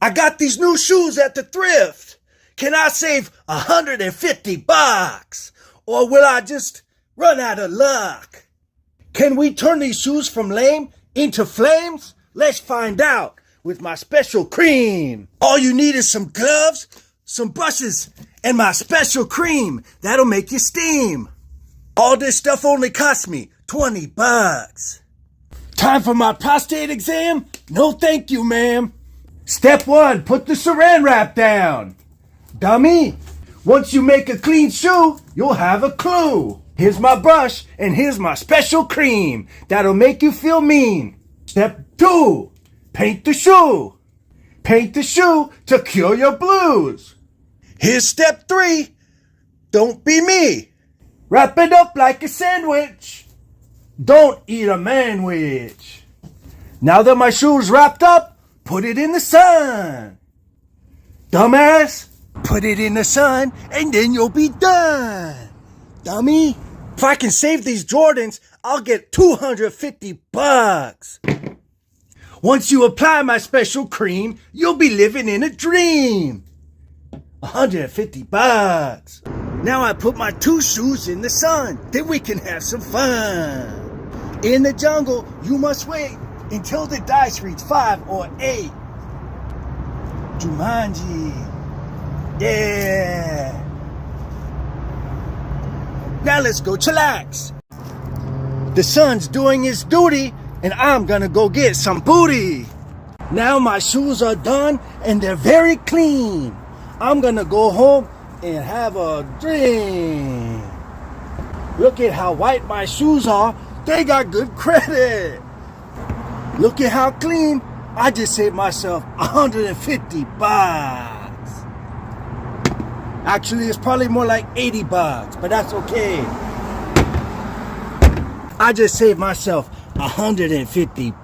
I got these new shoes at the thrift. Can I save $150? Or will I just run out of luck? Can we turn these shoes from lame into flames? Let's find out with my special cream. All you need is some gloves, some brushes, and my special cream. That'll make you steam. All this stuff only cost me $20. Time for my prostate exam? No thank you, ma'am. Step 1, put the saran wrap down. Dummy, once you make a clean shoe, you'll have a clue. Here's my brush and here's my special cream. That'll make you feel mean. Step 2, paint the shoe. Paint the shoe to cure your blues. Here's step 3, don't be me. Wrap it up like a sandwich. Don't eat a manwich. Now that my shoe's wrapped up, put it in the sun. Dumbass, put it in the sun and then you'll be done. Dummy, if I can save these Jordans, I'll get $250. Once you apply my special cream, you'll be living in a dream. $150. Now I put my 2 shoes in the sun, then we can have some fun. In the jungle, you must wait until the dice reach 5 or 8. Jumanji. Yeah. Now let's go chillax. The sun's doing its duty, and I'm gonna go get some booty. Now my shoes are done, and they're very clean. I'm gonna go home and have a drink. Look at how white my shoes are. They got good credit. Look at how clean. I just saved myself $150. Actually, it's probably more like $80, but that's okay. I just saved myself $150.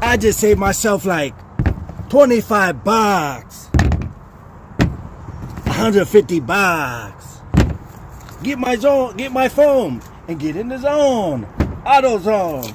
I just saved myself like $25. $150. Get my phone and get in the zone. AutoZone.